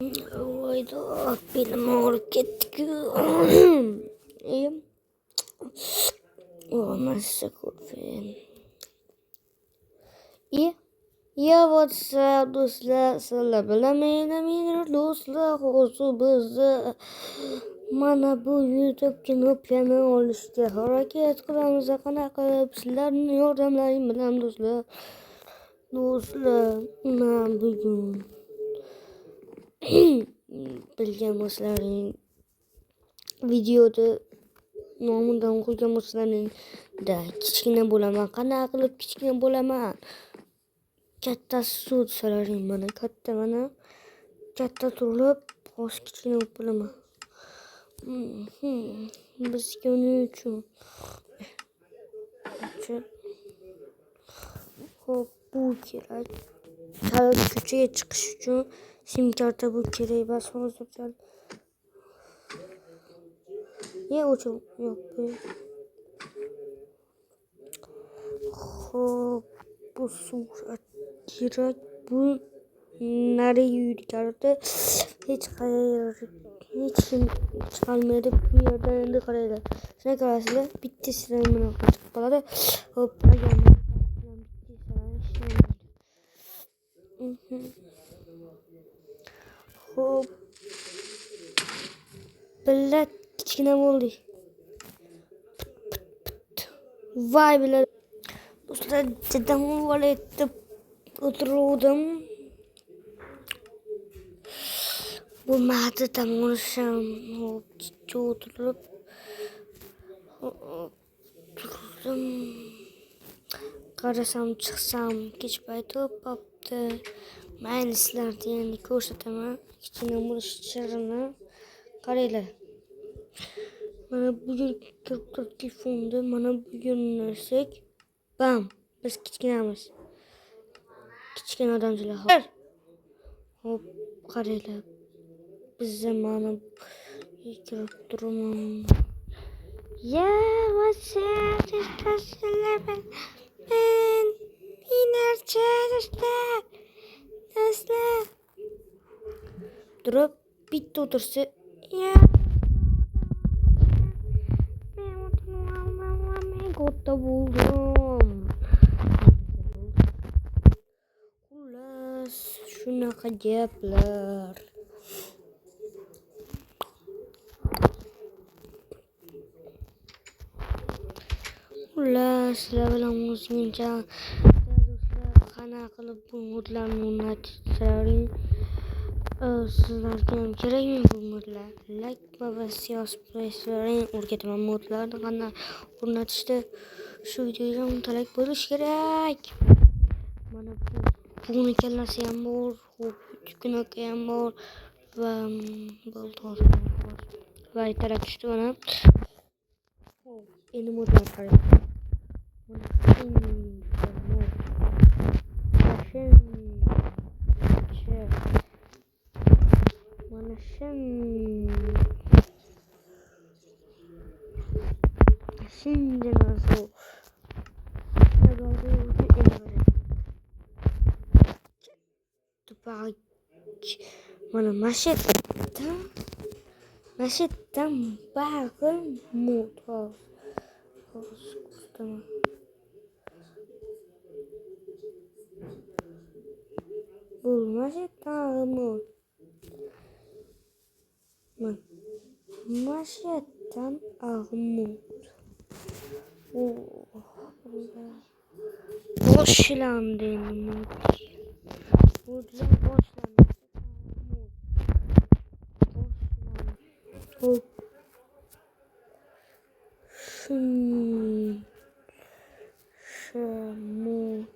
Oyda belim ağrıp ketdi. Olmazsa kurfin. Ya WhatsApp do'stlar, sizlar bilaman do'stlar, hozir bizni mana bu YouTube knopkani olishga harakat qilamiz. Qanaqa qilib sizlarning yordamlaring bilan do'stlar. Men bugun bilgan bo'lsalaring videoda nomidan qo'ygan bo'lsalaringda kichkina bo'laman. Qanaqa qilib kichkina bo'laman? Kattasi sud salaring mana katta mana katta turib hozir kichkina bo'lib bo'laman. Bizga uning uchun hop bu kerak. Ko'chaga chiqish uchun sim karta bu kerak. Bas hozir o'chib yo'q bu. Hop bu surat kerak. Bu nari yurgardi. Hech kim chiqolmaydi bu yerdan. Endi qaranglar. Shuna qarasizlar, bitta siray bilan chiqib qoladi. Hop hop billa kichkina bo'ldi. Voy billa do'stlar, jiddan etib o'tirdim. Bu ma'da tamosham hop o'tirib turdim. Qarasam chiqsam kech payti bo'pti. Mayli sizlarga endi ko'rsataman. Kichkina bo'lish sirrini qaranglar. Mana bu yerga kirib turib telefonda mana bu yo'nalsak bam biz kichkinamiz. Kichkina odamlar hop qaranglar. Biz mana kirib turaman. Ya WhatsApp do'stlar, men inarcha do'stlar. Turib bitta o'tirsa ya men katta bo'ldim. Xullas shunaqa gaplar. Sizlar bilan o'zimcha do'stlar qanaqa qilib bu modlarni o'rnatishlaring sizlarga ham kerakmi bu modlar? Like va siyosatlaring o'rgataman modlarni qanday o'rnatishda shu videoga muntalik bo'lish kerak. Mana buni kallasi ham bor, kunaki ham bor va boltor va interaktiv mana. Endi modlar qarang. Mana şimdi nasıl? Tupak. Mana mashetdan bag'im motor. Tamam. Mashetdan mashetdan Ahmut. Boşlandı. Buradan boşlandı. Hop. Şamut.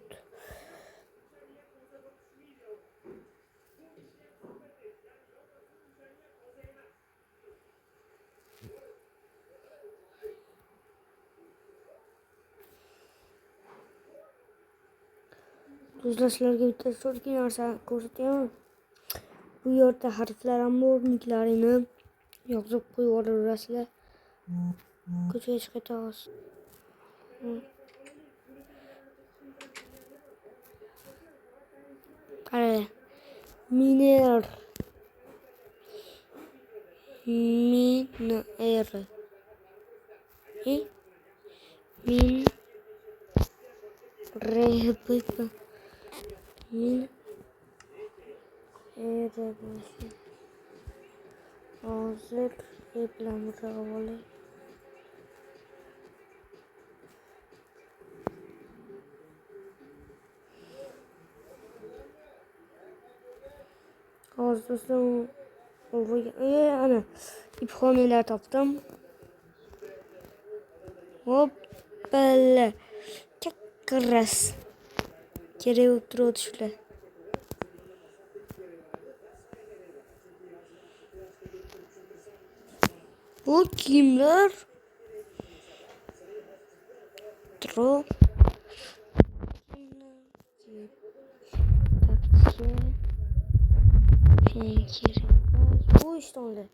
Do'stlar, sizlarga bitta so'rki narsa ko'rsataman. Bu yerda harflar ham bor, niklarini yozib qo'yib olaverasizlar. Ko'chaga chiqamiz. Qarang. Miner min er min min hozir eplamiga olay. Hozir ana ibhomilar topdim. Hoppala. Kakras. Kerak bo'lib turadi shular. Bu kimlar? Drop. Bu işte oldu.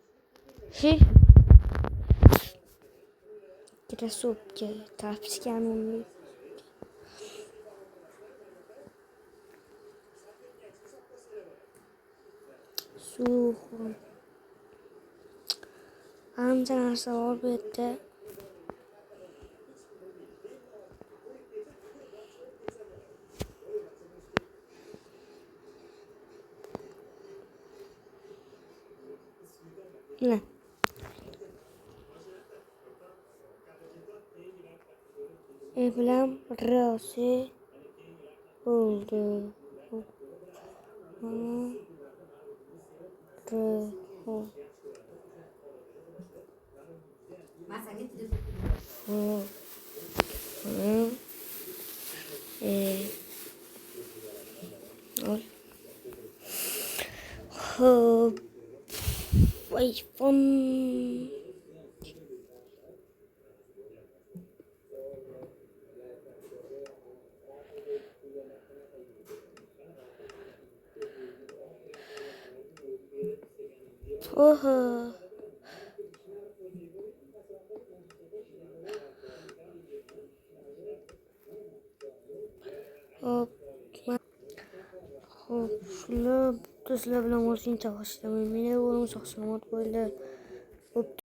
Кроссовки тапсканули. Сухо. Anca narsa var bu yerda. Ne? Evlam rası oldu. iPhone. Oha. Hop. Hop. Sizlar bilan o'zing chaqishdim. Meni o'zim sog' salomat bo'ling.